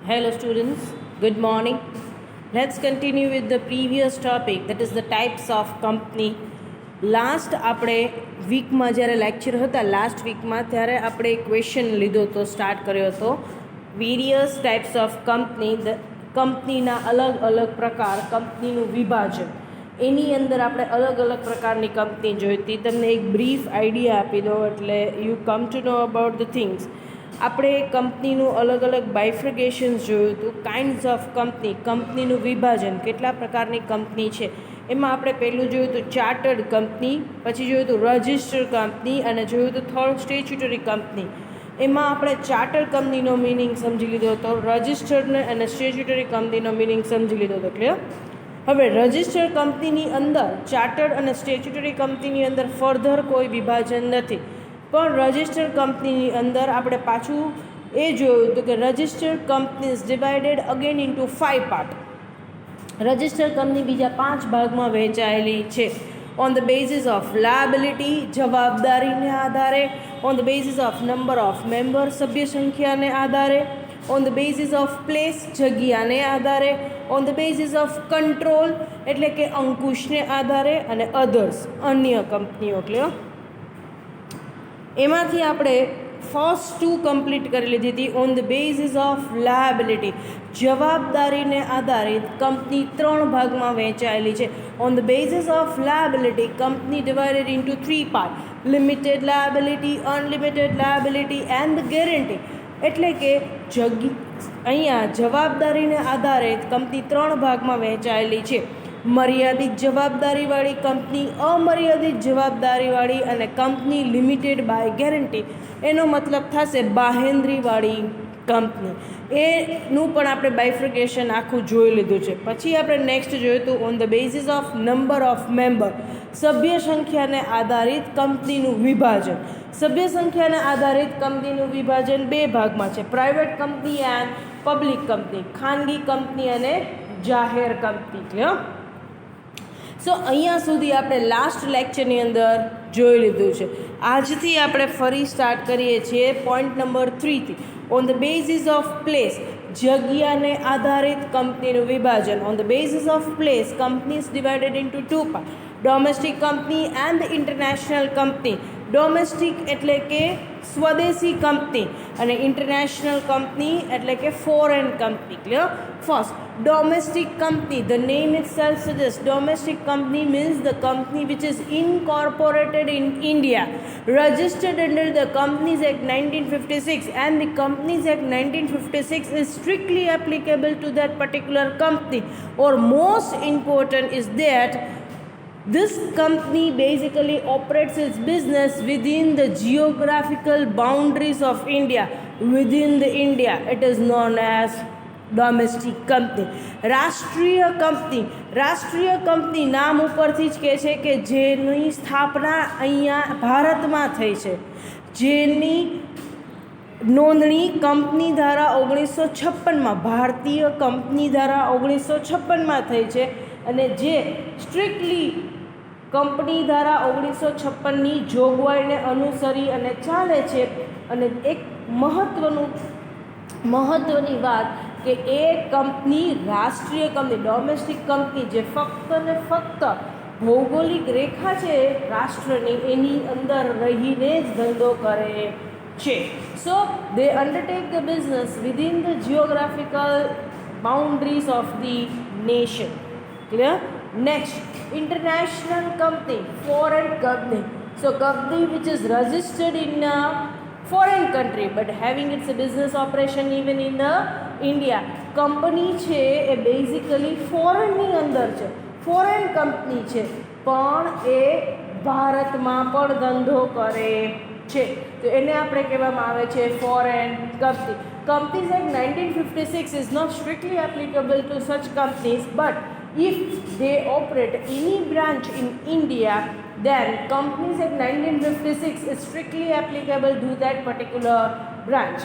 Hello students, good morning. Let's continue with the previous topic, that is the types of company. Last આપણે વીકમાં જ્યારે lecture હતા last વીકમાં ત્યારે આપણે ક્વેશ્ચન લીધો હતો, સ્ટાર્ટ કર્યો હતો વેરિયસ ટાઈપ્સ ઓફ કંપનીના અલગ અલગ પ્રકાર, કંપનીનું વિભાજન. એની અંદર આપણે અલગ અલગ પ્રકારની કંપની જોઈ હતી. તમને એક બ્રીફ આઈડિયા આપી દો એટલે you come to know about the things. આપણે કંપનીનું અલગ અલગ બાયફ્રિકેશન્સ જોયું હતું, કાઇન્ડ્સ ઓફ કંપનીનું વિભાજન, કેટલા પ્રકારની કંપની છે. એમાં આપણે પહેલું જોયું હતું ચાર્ટર્ડ કંપની, પછી જોયું હતું રજિસ્ટર્ડ કંપની અને જોયું હતું થર્ડ સ્ટેચ્યુટરી કંપની. એમાં આપણે ચાર્ટર્ડ કંપનીનો મિનિંગ સમજી લીધો હતો, રજિસ્ટર્ડ અને સ્ટેચ્યુટરી કંપનીનો મિનિંગ સમજી લીધો હતો. ક્લિયર? હવે રજિસ્ટર્ડ કંપનીની અંદર, ચાર્ટર્ડ અને સ્ટેચ્યુટરી કંપનીની અંદર ફર્ધર કોઈ વિભાજન નથી, પણ રજિસ્ટર્ડ કંપનીની અંદર આપણે પાછું એ જોયું હતું કે registered company is divided again into 5 part. Registered company બીજા 5 ભાગમાં વહેંચાયેલી છે. On the basis of liability, જવાબદારીને આધારે, on the basis of number of member, સભ્ય સંખ્યાને આધારે, on the basis of place, જગ્યાને આધારે, on the basis of control એટલે કે અંકુશને આધારે, અને અધર્સ અન્ય કંપનીઓ. ક્લિયર? એમાંથી આપણે ફર્સ્ટ 2 કમ્પ્લીટ કરી લીધી હતી. On the basis of liability, જવાબદારીને આધારિત કંપની 3 ભાગમાં વહેંચાયેલી છે. On the basis of liability company divided into 3 part: limited liability, unlimited liability and guarantee. એટલે કે અહીંયા જવાબદારીને આધારે કંપની 3 ભાગમાં વહેંચાયેલી છે: મર્યાદિત જવાબદારીવાળી કંપની, અમર્યાદિત જવાબદારીવાળી અને કંપની લિમિટેડ બાય ગેરંટી. એનો મતલબ થશે બાહેંધરીવાળી કંપની. એનું પણ આપણે બાયફ્રિકેશન આખું જોઈ લીધું છે. પછી આપણે નેક્સ્ટ જોયું હતું on the basis of number of member, સભ્ય સંખ્યાને આધારિત કંપનીનું વિભાજન. સભ્ય સંખ્યાને આધારિત કંપનીનું વિભાજન 2 ભાગમાં છે: private company and public company, ખાનગી કંપની અને જાહેર કંપની. ક્લિયર? સો અહીંયા સુધી આપણે લાસ્ટ લેક્ચરની અંદર જોઈ લીધું છે. આજથી આપણે ફરી સ્ટાર્ટ કરીએ છીએ પોઈન્ટ નંબર 3થી. On the basis of place, જગ્યાને આધારિત કંપનીનું વિભાજન. On the basis of place company is divided into 2 part: domestic company and international company. Domestic એટલે કે સ્વદેશી કંપની અને ઇન્ટરનેશનલ કંપની એટલે કે foreign company. Clear? First, domestic company, the name itself suggests domestic company means the company which is incorporated in India, registered under the Companies Act 1956, and the Companies Act 1956 is strictly applicable to that particular company. Or most important is that this company basically operates its business within the geographical boundaries of India. Within the India, it is known as domestic company. રાષ્ટ્રીય company નામ ઉપરથી જ કહે છે કે જેની સ્થાપના અહીંયા ભારતમાં થઈ છે, જેની નોંધણી કંપની ધારા 1956માં, ભારતીય કંપની ધારા 1956માં થઈ છે, અને જે સ્ટ્રિક્ટલી કંપની ધારા 1956ની જોગવાઈને અનુસરી અને ચાલે છે. અને એક મહત્ત્વની વાત કે એ કંપની રાષ્ટ્રીય કંપની, ડોમેસ્ટિક કંપની, જે ફક્ત ને ફક્ત ભૌગોલિક રેખા છે રાષ્ટ્રની એની અંદર રહીને જ ધંધો કરે છે. So they undertake the business within the geographical boundaries of the nation. Clear? Next, international company, foreign company. So company which is registered in foreign country but having its business operation even in the India. Company છે એ basically ફોરેનની અંદર છે, foreign company છે, પણ એ ભારતમાં પણ ધંધો કરે છે, તો એને આપણે કહેવામાં આવે છે foreign company. Companies Act 1956 is not strictly applicable to such companies, but if they operate any branch in India, then Companies Act 1956 is strictly applicable to that particular branch.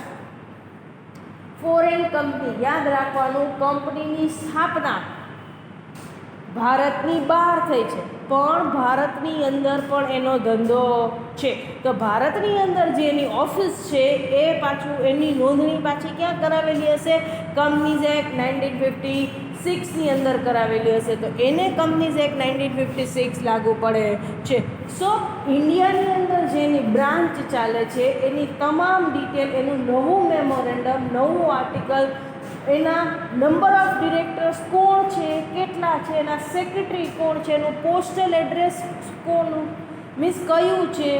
Foreign company, યાદ રાખવાનું, કંપનીની સ્થાપના ભારતની બહાર થઈ છે, પણ ભારતની અંદર પણ એનો ધંધો છે. તો ભારતની અંદર જે એની ઓફિસ છે એ પાછું એની નોંધણી પાછી ક્યાં કરાવેલી હશે? કંપનીઝ એક્ટ 1956ની અંદર કરાવેલી હશે. તો એને કંપનીઝ એક્ટ 1956 લાગુ પડે છે. સો ઇન્ડિયાની અંદર જેની બ્રાન્ચ ચાલે છે એની તમામ ડિટેલ, એનું નવું મેમોરેન્ડમ, નવું આર્ટિકલ, એના નંબર ઓફ ડિરેક્ટર્સ કોણ છે, કેટલા છે, એના સેક્રેટરી કોણ છે, એનું પોસ્ટલ એડ્રેસ કોનું મીન્સ કયું છે,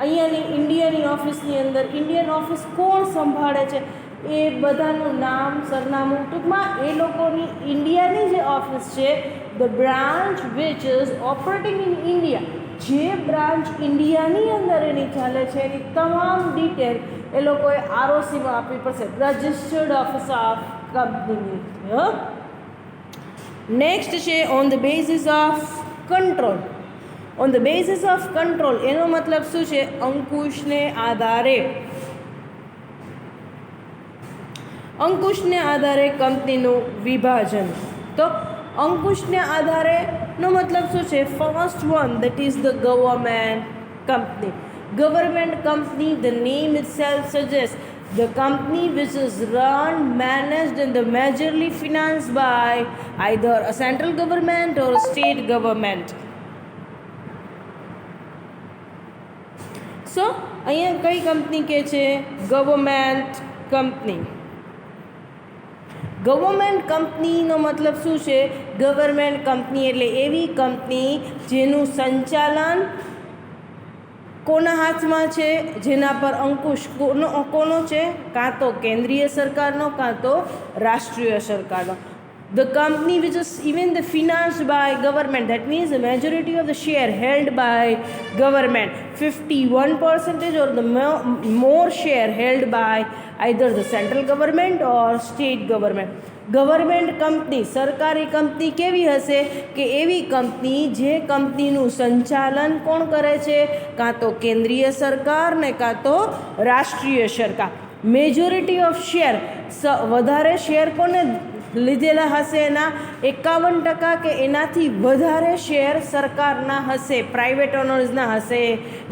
અહીંયાની ઇન્ડિયાની ઓફિસની અંદર ઇન્ડિયન ઓફિસ કોણ સંભાળે છે, એ બધાનું નામ, સરનામું, ટૂંકમાં એ લોકોની ઇન્ડિયાની જે ઓફિસ છે, the branch which is operating in India, જે બ્રાન્ચ ઇન્ડિયાની અંદર એની ચાલે છે એની તમામ ડિટેલ એ લોકોએ આરઓસીમાં આપવી પડશે, registered office of company. Next છે on the basis of control. On the basis of control એનો મતલબ શું છે? અંકુશને આધારે, અંકુશને આધારે કંપનીનું વિભાજન. તો અંકુશને આધારે નો મતલબ શું છે? First one that is the government company. Government company, the name itself suggests the company which is run, managed and the majorly financed by either a central government or a state government. So અહીંયા કઈ company કે છે? Government company. Government કંપનીનો મતલબ શું છે? Government company એટલે એવી કંપની જેનું સંચાલન કોના હાથમાં છે? જેના પર અંકુશ કોનો છે? કાં તો કેન્દ્રીય સરકારનો, કાં તો રાષ્ટ્રીય સરકારનો. The company which is even the financed by government, that means the majority of the share held by government, 51% or the more share held by either the central government or state government. Government company, સરકારી company કેવી હશે? કે એવી company જે કંપનીનું સંચાલન કોણ કરે છે? કાં તો કેન્દ્રીય સરકાર ને કાં તો રાષ્ટ્રીય સરકાર. મેજોરિટી ઓફ શેર, વધારે શેર કોને લીધેલા હશે? એના 51% કે એનાથી વધારે શેર સરકારના હશે, પ્રાઇવેટ ઓનર્સના હશે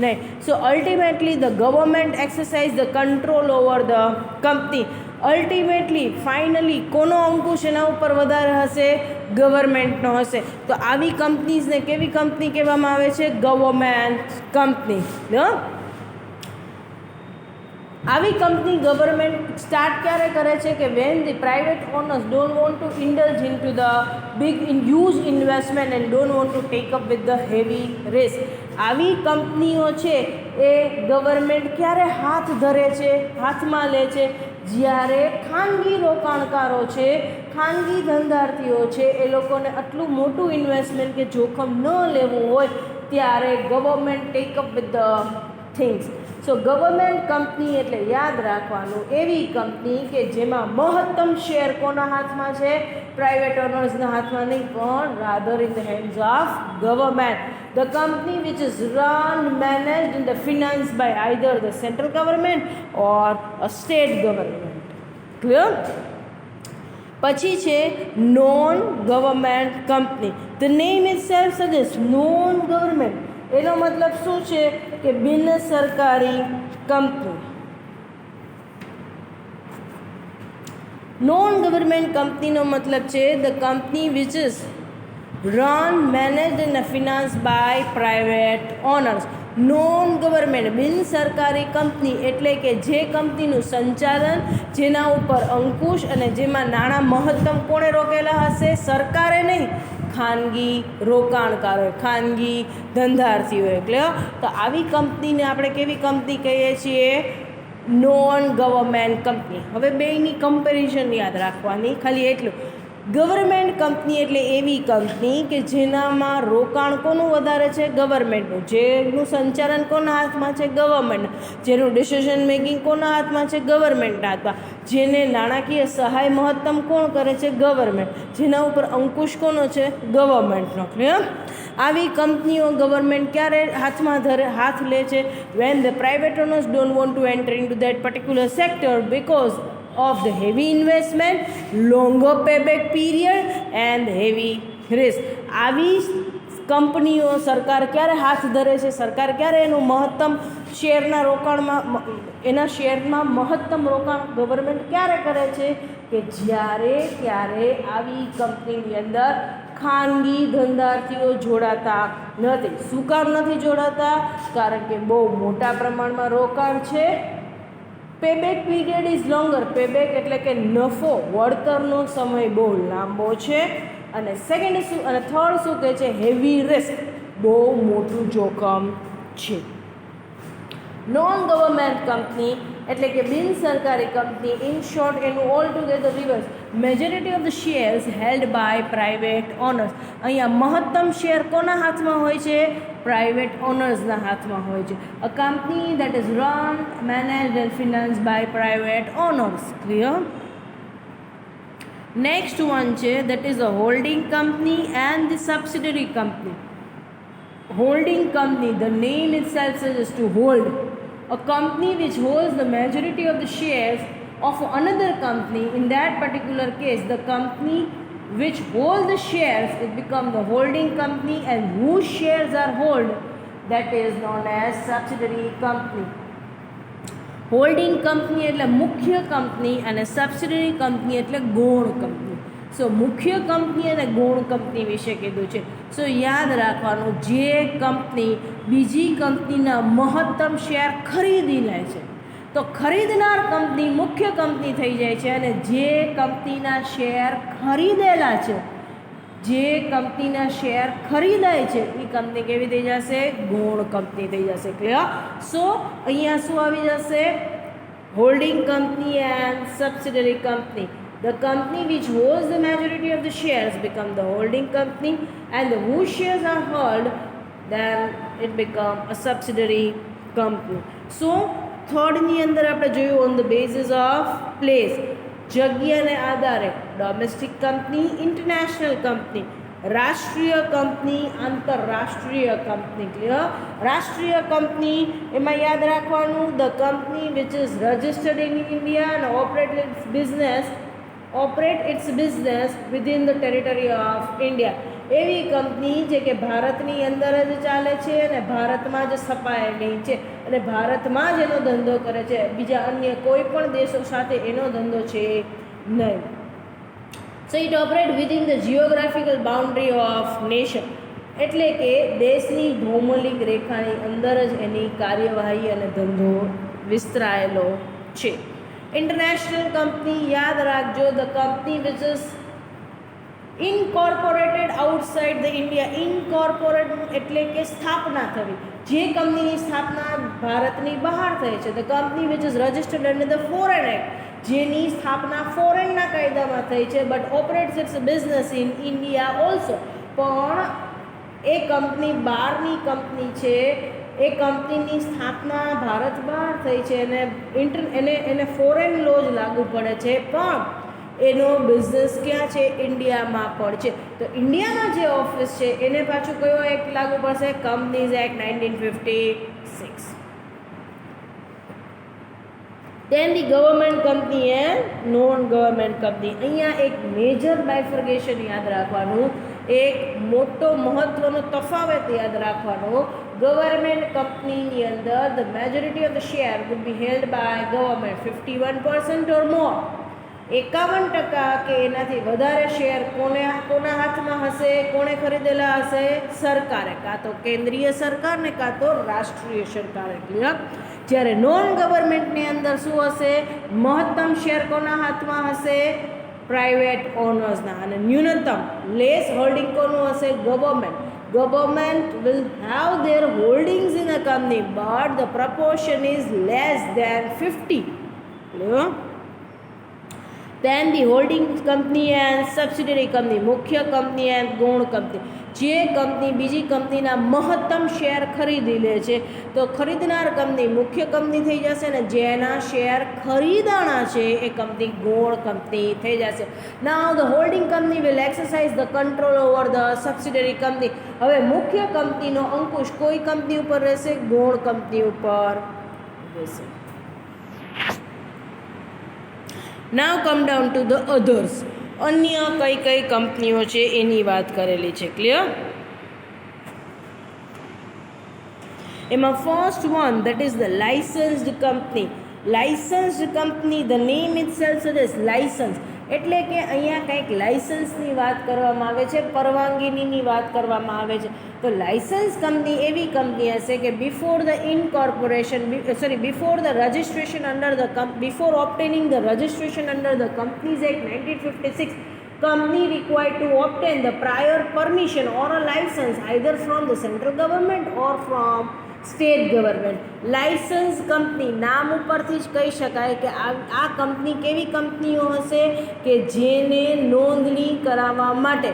નહીં. So ultimately the government exercise the control over the company. Ultimately finally કોનો અંકુશ એના ઉપર વધારે હશે? ગવર્મેન્ટનો હશે. તો આવી કંપનીઝને કેવી કંપની કહેવામાં આવે છે? Government company. આવી કંપની ગવર્મેન્ટ સ્ટાર્ટ ક્યારે કરે છે? કે when the private owners don't want to indulge in to the big huge investment and don't want to take up with the heavy risk. આવી કંપનીઓ છે એ ગવર્મેન્ટ ક્યારે હાથ ધરે છે, હાથમાં લે છે? જ્યારે ખાનગી રોકાણકારો છે, ખાનગી ધંધાર્થીઓ છે, એ લોકોને આટલું મોટું ઇન્વેસ્ટમેન્ટ કે જોખમ ન લેવું હોય ત્યારે government tech up with the things. So government company એટલે યાદ રાખવાનું એવી કંપની કે જેમાં મહત્તમ શેર કોના હાથમાં છે? પ્રાઇવેટ ઓનર્સના હાથમાં નહીં, પણ rather in the hands of government. The company which is run, managed and financed by either the central government or a state government. Clear? પછી છે non government company. The name itself suggests non government. એનો મતલબ શું છે? કે બિન સરકારી company. Non government કંપનીનો મતલબ છે the company which is run, managed and financed by private owners. Non government બિન સરકારી કંપની એટલે કે જે કંપનીનું સંચાલન, જેના ઉપર અંકુશ અને જેમાં નાણાં મહત્તમ કોણે રોકેલા હશે? સરકારે નહીં, ખાનગી રોકાણકારોએ, ખાનગી ધંધાર્થીઓએ. એટલે તો આવી કંપનીને આપણે કેવી કંપની કહીએ છીએ? Non government company. હવે બેયની કમ્પેરિઝન યાદ રાખવાની, ખાલી એટલું. ગવર્મેન્ટ કંપની એટલે એવી કંપની કે જેનામાં રોકાણ કોનું વધારે છે? ગવર્મેન્ટનું. જેનું સંચાલન કોના હાથમાં છે? ગવર્મેન્ટ. જેનું ડિસિઝન મેકિંગ કોના હાથમાં છે? ગવર્મેન્ટના હાથમાં. જેને નાણાકીય સહાય મહત્તમ કોણ કરે છે? ગવર્મેન્ટ. જેના ઉપર અંકુશ કોનો છે? ગવર્મેન્ટનો. ક્લિયર? આવી કંપનીઓ ગવર્મેન્ટ ક્યારે હાથ લે છે? When the private owners don't want to enter in to that particular sector because of the heavy investment, longer payback period and heavy risk. આવી કંપનીઓ સરકાર ક્યારે હાથ ધરે છે? સરકાર ક્યારે એનું મહત્તમ શેરના રોકાણમાં એના શેરમાં મહત્તમ રોકાણ ગવર્મેન્ટ ક્યારે કરે છે? કે જ્યારે ત્યારે આવી કંપનીની અંદર ખાનગી ધંધાર્થીઓ જોડાતા નથી. શું કામ નથી જોડાતા? કારણ કે બહુ મોટા પ્રમાણમાં રોકાણ છે. પેબેક પીરિયડ ઇઝ લોંગર. પેબેક એટલે કે નફો વળતરનો સમય બહુ લાંબો છે. અને સેકન્ડ શું અને થર્ડ શું કહે છે? હેવી રિસ્ક, બહુ મોટું જોખમ છે. નોન ગવર્મેન્ટ કંપની એટલે કે બિન સરકારી કંપની, ઇન શોર્ટ એનું all together reverse. Majority of the shares held by private owners. અહીંયા મહત્તમ શેર કોના હાથમાં હોય છે? પ્રાઇવેટ ઓનર્સના હાથમાં હોય છે. A company that is run, managed and finance by private owners. Clear? Next one છે that is a holding company and the subsidiary company. Holding company, the name itself suggests to hold. A company which holds the majority of the shares of another company. In that particular case, the company which holds the shares, it becomes the holding company, and whose shares are held, that is known as subsidiary company. Holding company એટલે મુખ્ય company અને subsidiary company એટલે ગૌણ company. સો મુખ્ય company અને ગૌણ company વિશે કીધું છે. સો યાદ રાખવાનું, જે કંપની બીજી કંપનીના મહત્તમ શેર ખરીદી લે છે તો ખરીદનાર કંપની મુખ્ય કંપની થઈ જાય છે, અને જે કંપનીના શેર ખરીદેલા છે, જે કંપનીના શેર ખરીદાય છે એ કંપની કેવી થઈ જશે? ગૌણ કંપની થઈ જશે. ક્લિયર? સો અહીંયા શું આવી જશે? Holding company and subsidiary company. The company which holds the majority of the shares become the holding company, and whose shares are held, then it become a subsidiary company. So third ની અંદર આપણે જોયું on the basis of place, જગ્યાને આધારે. Domestic company, international company, રાષ્ટ્રીય company, આંતરરાષ્ટ્રીય company. Clear? રાષ્ટ્રીય company એમાં યાદ રાખવાનું, the company which is registered in India and operate its business within the territory of India. એવી કંપની જે કે ભારતની અંદર જ ચાલે છે અને ભારતમાં જ સ્થપાયેલી છે અને ભારતમાં જ એનો ધંધો કરે છે, બીજા અન્ય કોઈ પણ દેશો સાથે એનો ધંધો છે નહીં. So it operate within the geographical boundary of nation. એટલે કે દેશની ભૌગોલિક રેખાની અંદર જ એની કાર્યવાહી અને ધંધો વિસ્તરાયેલો છે. ઇન્ટરનેશનલ કંપની યાદ રાખજો, the company which is incorporated outside the India. Incorporate એટલે કે સ્થાપના થવી. જે કંપનીની સ્થાપના ભારતની બહાર થઈ છે, the company which is registered under the foreign act, જેની સ્થાપના ફોરેનના કાયદામાં થઈ છે, but operates its business in India also. પણ એ કંપની બહારની કંપની છે, એ કંપનીની સ્થાપના ભારત બહાર થઈ છે અને એને ફોરેન લો જ લાગુ પડે છે, પણ એનો બિઝનેસ ક્યાં છે? ઇન્ડિયામાં પણ છે. તો ઇન્ડિયામાં જે ઓફિસ છે એને પાછું કયો એક્ટ લાગુ પડશે? Companies Act 1956. Then the government company and non-government company. અહીંયા એક મેજર બાયફર્ગેશન યાદ રાખવાનું, એક મોટો મહત્વનો તફાવત યાદ રાખવાનો. ગવર્મેન્ટ કંપનીની અંદર the majority of the share would be held by government, 51% or more. 51% કે એનાથી વધારે શેર કોના હાથમાં હશે? કોણે ખરીદેલા હશે? સરકારે, કાં તો કેન્દ્રીય સરકાર ને કાં તો રાષ્ટ્રીય સરકારે. ક્લિયર? જ્યારે નોન ગવર્મેન્ટની અંદર શું હશે? મહત્તમ શેર કોના હાથમાં હશે? પ્રાઇવેટ ઓનર્સના. અને ન્યૂનતમ લેસ હોલ્ડિંગ કોનું હશે? Government. Government will have their holdings in a company, but the proportion is less than 50. Clear? Then the holding company and subsidiary company, મુખ્ય કંપની and ગૌણ કંપની. જે કંપની બીજી કંપનીના મહત્તમ શેર ખરીદી લે છે તો ખરીદનાર કંપની મુખ્ય કંપની થઈ જશે અને જેના શેર ખરીદાણા છે એ કંપની ગૌણ કંપની થઈ જશે. નાઉ the holding company will exercise the control over the subsidiary company. હવે મુખ્ય કંપનીનો અંકુશ કોઈ કંપની ઉપર રહેશે? ગૌણ કંપની ઉપર રહેશે. Now come down to the others. અન્ય કઈ કઈ કંપનીઓ છે એની વાત કરેલી છે. ક્લિયર? એમાં first one that is the licensed company. Licensed company, the name itself suggest licence, એટલે કે અહીંયા કંઈક લાઇસન્સની વાત કરવામાં આવે છે, પરવાનગીની વાત કરવામાં આવે છે. તો લાઇસન્સ કંપની એવી કંપની હશે કે before the registration under the before obtaining the registration under the Companies Act 1956, company required to obtain the prior permission or a license either from the central government or from state government. Licence company નામ ઉપરથી જ કહી શકાય કે આ company કેવી કંપનીઓ હશે કે જેને નોંધણી કરાવવા માટે,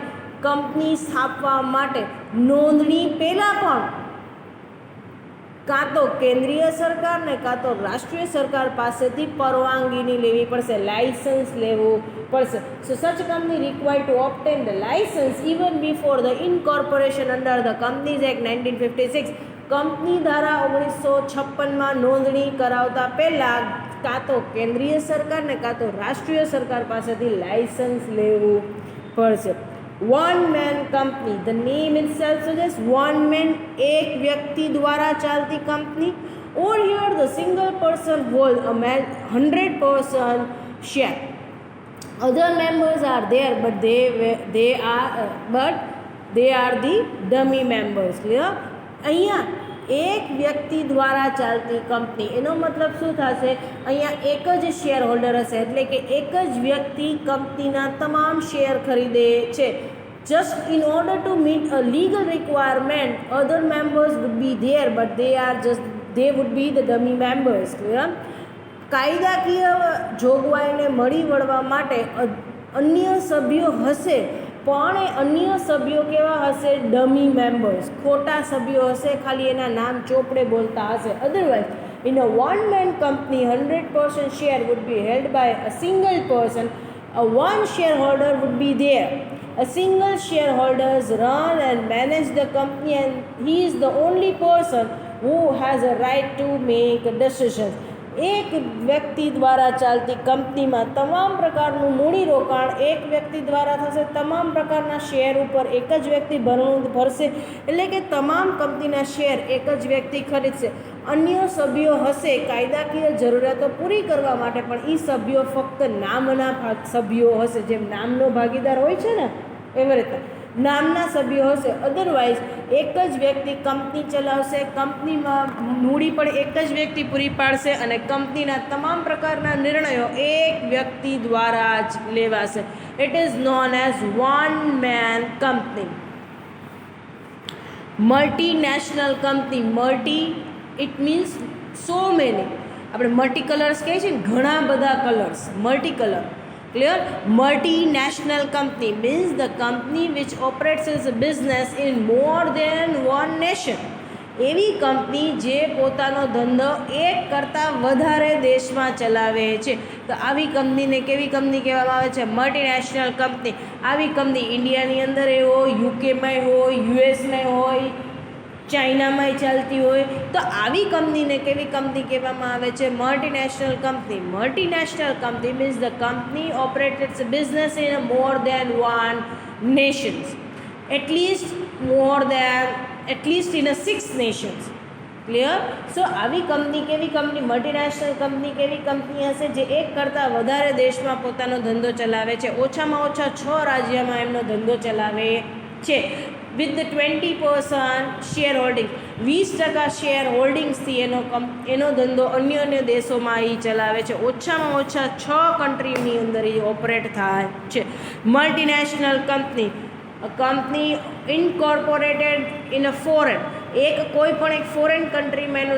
કંપની સ્થાપવા માટે નોંધણી પહેલાં પણ કાં તો કેન્દ્રીય સરકાર ને કાં તો રાષ્ટ્રીય સરકાર પાસેથી પરવાનગીની લેવી પડશે, લાઇસન્સ લેવું પડશે. So such company required to obtain the licence even before the incorporation under the Companies Act 1956. Company ધારા 1956માં નોંધણી કરાવતા પહેલાં કાં તો કેન્દ્રીય સરકાર ને કાં તો રાષ્ટ્રીય સરકાર પાસેથી લાઇસન્સ લેવું પડશે. One man company, the name itself suggest one man, એક વ્યક્તિ દ્વારા ચાલતી company. Or here the single person hold a 100% share. Other members are there but they are the dummy members. Clear? અહીંયા એક વ્યક્તિ દ્વારા ચાલતી કંપની, એનો મતલબ શું થશે? અહીંયા એક જ શેર હોલ્ડર હશે, એટલે કે એક જ વ્યક્તિ કંપનીના તમામ શેર ખરીદે છે. Just in order to meet a legal requirement other members would be there but they would be the dummy members. Clear? કાયદાકીય જોગવાઈને મળી વળવા માટે અન્ય સભ્યો હશે, પણ એ અન્ય સભ્યો કેવા હશે? ડમી મેમ્બર્સ, ખોટા સભ્યો હશે, ખાલી એના નામ ચોપડે બોલતા હશે. Otherwise in a one man company 100% share would be held by a single person. A one shareholder would be there. A single shareholder run and manage the company and he is the only person who has a right to make decisions. એક વ્યક્તિ દ્વારા ચાલતી કંપનીમાં તમામ પ્રકારનું મૂડીરોકાણ એક વ્યક્તિ દ્વારા થશે, તમામ પ્રકારના શેર ઉપર એક જ વ્યક્તિ ભરણું ભરશે, એટલે કે તમામ કંપનીના શેર એક જ વ્યક્તિ ખરીદશે. અન્ય સભ્યો હશે કાયદાકીય જરૂરિયાતો પૂરી કરવા માટે, પણ એ સભ્યો ફક્ત નામના સભ્યો હશે, જેમ નામનો ભાગીદાર હોય છે ને એવી રીતે નામના સભ્યો હશે. અધરવાઇઝ એક જ વ્યક્તિ કંપની ચલાવશે, કંપનીમાં મૂડી પણ એક જ વ્યક્તિ પૂરી પાડશે અને કંપનીના તમામ પ્રકારના નિર્ણયો એક વ્યક્તિ દ્વારા જ લેવાશે. It is known as one man company. Multinational company, multi it means so many. આપણે મલ્ટી કલર્સ કહીએ છીએ ને, ઘણા બધા colours, multi colour. Clear? Multinational company means the company which operates as a business in more than one nation. એવી company જે પોતાનો ધંધો એક કરતાં વધારે દેશમાં ચલાવે છે. તો આવી કંપનીને કેવી કંપની કહેવામાં આવે છે? Multinational company. આવી કંપની ઇન્ડિયાની અંદર હોય, યુકેમાં હોય, યુએસમાં હોય, ચાઇનામાં ચાલતી હોય, તો આવી કંપનીને કેવી કંપની કહેવામાં આવે છે? Multinational company. Multinational company means the company operated business in more than one nations, at least in 6 nations. Clear? So આવી કંપની કેવી કંપની? મલ્ટીનેશનલ કંપની કેવી કંપની હશે? જે એક કરતાં વધારે દેશમાં પોતાનો ધંધો ચલાવે છે, ઓછામાં ઓછા 6 રાજ્યમાં એમનો ધંધો ચલાવે છે. With the 20% share holding, 20% share હોલ્ડિંગ્સથી એનો ધંધો અન્ય દેશોમાં એ ચલાવે છે. ઓછામાં ઓછા 6 કન્ટ્રીની અંદર એ ઓપરેટ થાય છે. Multinational company, company incorporated in a foreign, કોઈ પણ એક ફોરેન કન્ટ્રીમાં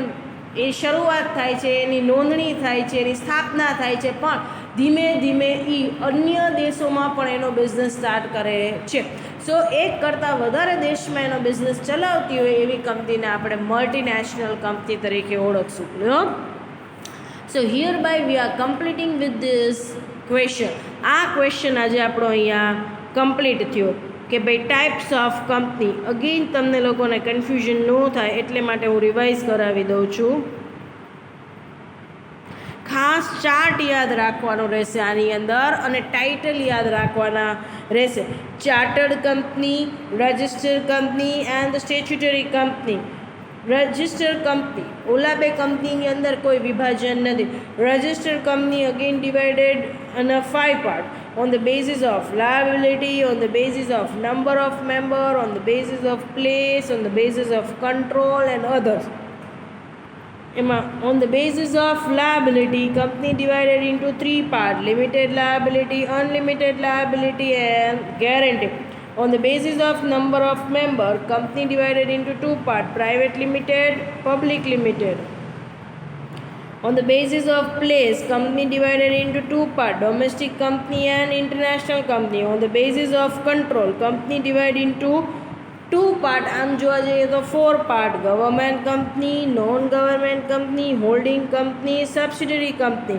એ શરૂઆત થાય છે, એની નોંધણી થાય છે, એની સ્થાપના થાય છે, પણ ધીમે ધીમે એ અન્ય દેશોમાં પણ એનો બિઝનેસ સ્ટાર્ટ કરે છે. સો એક કરતાં વધારે દેશમાં એનો બિઝનેસ ચલાવતી હોય એવી કંપનીને આપણે મલ્ટીનેશનલ કંપની તરીકે ઓળખશું. So hereby we are completing with this question. આ ક્વેશ્ચન આજે આપણો અહીંયા કમ્પ્લીટ થયો કે ભાઈ ટાઈપ્સ ઓફ કંપની. અગેન તમને લોકોને કન્ફ્યુઝન ન થાય એટલે માટે હું રિવાઇઝ કરાવી દઉં છું. ખાસ ચાર્ટ યાદ રાખવાનો રહેશે આની અંદર અને ટાઇટલ યાદ રાખવાના રહેશે. Chartered company, registered company and statutory company. Registered company, ઓલા બે કંપનીની અંદર કોઈ વિભાજન નથી. Registered company again divided in 5 parts on the basis of liability, on the basis of number of member, on the basis of place, on the basis of control and others. On the basis of liability, company divided into 3 parts: limited liability, unlimited liability and guarantee. On the basis of number of member, company divided into 2 parts: private limited, public limited. On the basis of place, company divided into 2 parts: domestic company and international company. On the basis of control, company divided into 2 parts, આમ જોવા જઈએ તો 4 part: government company, non government company, holding company, subsidiary company.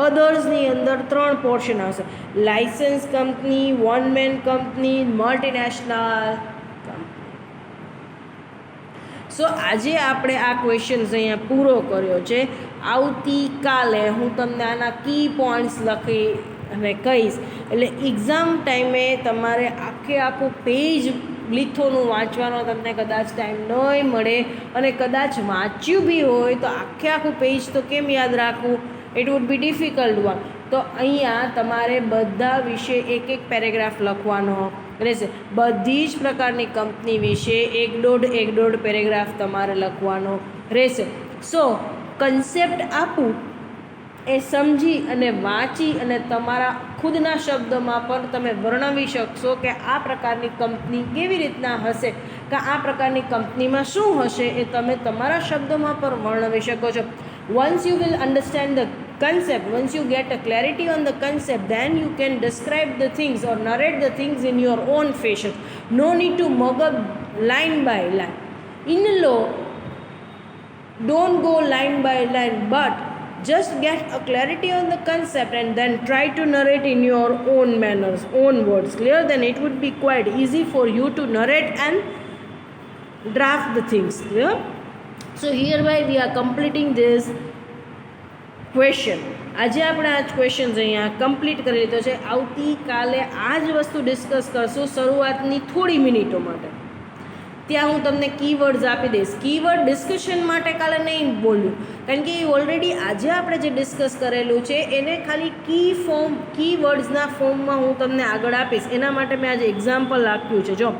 અધર્સની અંદર 3 portion આવશે: licence company, one man company, multinational company. So આજે આપણે આ ક્વેશ્ચન્સ અહીંયા પૂરો કર્યો છે. આવતીકાલે હું તમને આના કી પોઈન્ટ્સ લખી અને કહીશ, એટલે એક્ઝામ ટાઈમે તમારે આખું પેજ લીથોનું વાંચવાનો તમને કદાચ ટાઈમ નહીં મળે, અને કદાચ વાંચ્યું બી હોય તો આખું પેજ તો કેમ યાદ રાખવું? It would be difficult one. તો અહીંયા તમારે બધા વિશે એક પેરેગ્રાફ લખવાનો રહેશે. બધી જ પ્રકારની કંપની વિશે એક દોઢ પેરેગ્રાફ તમારે લખવાનો રહેશે. સો કન્સેપ્ટ આપું એ સમજી અને વાંચી અને તમારા ખુદના શબ્દોમાં પણ તમે વર્ણવી શકશો કે આ પ્રકારની કંપની કેવી રીતના હશે, કે આ પ્રકારની કંપનીમાં શું હશે, એ તમે તમારા શબ્દોમાં પણ વર્ણવી શકો છો. Once you will understand the concept, once you get a clarity on the concept, then you can describe the things or narrate the things in your own fashion. No need to mug up line by line. In law, don't go line by line, but just get a clarity on the concept and then try to narrate in your own manners, own words. Clear? Then it would be quite easy for you to narrate and draft the things. Clear? So hereby we are completing this question. આજે આપણે આ જ questions અહીંયા complete કરી લીધો છે. આવતીકાલે આ જ વસ્તુ ડિસ્કસ કરશું શરૂઆતની થોડી મિનિટો માટે. ત્યાં હું તમને કીવર્ડ્સ આપી દઈશ. કીવર્ડ ડિસ્કશન માટે કાલે નહીં બોલ્યું, કારણ કે એ ઓલરેડી આજે આપણે જે ડિસ્કસ કરેલું છે એને ખાલી કીવર્ડ્સના ફોર્મમાં હું તમને આગળ આપીશ. એના માટે મેં આજે એક્ઝામ્પલ આપ્યું છે. જો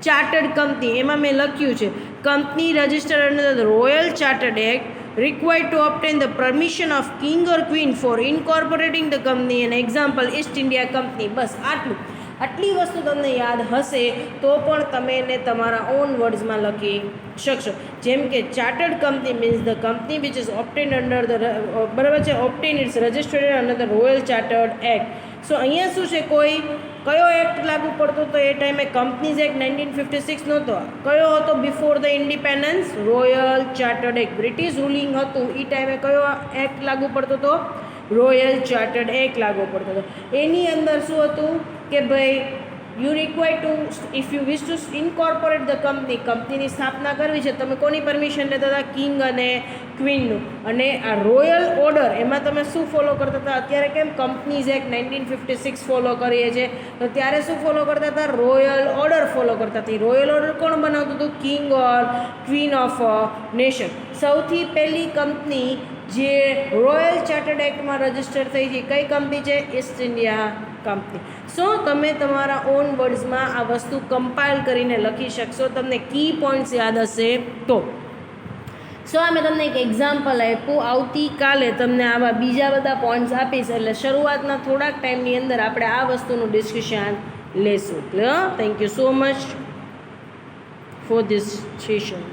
ચાર્ટર્ડ કંપની, એમાં મેં લખ્યું છે company registered under the Royal Chartered act required to obtain the permission of king or queen for incorporating the company. An example, East India Company. બસ આટલી વસ્તુ તમને યાદ હશે તો પણ તમે એને તમારા ઓન વર્ડ્સમાં લખી શકશો. જેમ કે chartered company means the company which is obtained under the, બરાબર છે, obtain its registered under the Royal Chartered Act. So અહીંયા શું છે, કયો એક્ટ લાગુ પડતો હતો એ ટાઈમે? કંપનીઝ એક્ટ 1956 નહોતો. કયો હતો before the independence? Royal Chartered act. British ruling હતું એ ટાઈમે કયો એક્ટ લાગુ પડતો હતો? રોયલ ચાર્ટર્ડ એક્ટ લાગુ પડતો હતો. એની અંદર શું હતું કે ભાઈ you require two, if you wish two incorporate the કંપનીની સ્થાપના કરવી છે, તમે કોની પરમિશન લેતા હતા? કિંગ અને ક્વીનનું. અને આ રોયલ ઓર્ડર, એમાં તમે શું ફોલો કરતા હતા? અત્યારે કેમ કંપનીઝ એક્ટ 1956 ફોલો કરીએ છીએ, તો ત્યારે શું ફોલો કરતા હતા? રોયલ ઓર્ડર ફોલો કરતા હતા. રોયલ ઓર્ડર કોણ બનાવતું હતું? King or queen of nation. સૌથી પહેલી કંપની જે રોયલ ચાર્ટર્ડ એક્ટમાં રજિસ્ટર થઈ છે કઈ કંપની છે? East India company. સો તમે તમારા ઓન વર્ડ્સમાં આ વસ્તુ કમ્પાઇલ કરીને લખી શકશો, તમને કી પોઈન્ટ્સ યાદ હશે તો. સો આ મેં તમને એક એક્ઝામ્પલ આપ્યું. આવતીકાલે તમને આવા બીજા બધા પોઈન્ટ્સ આપીશ, એટલે શરૂઆતના થોડાક ટાઈમની અંદર આપણે આ વસ્તુનું ડિસ્કશન લેશું. Thank you so much for this session.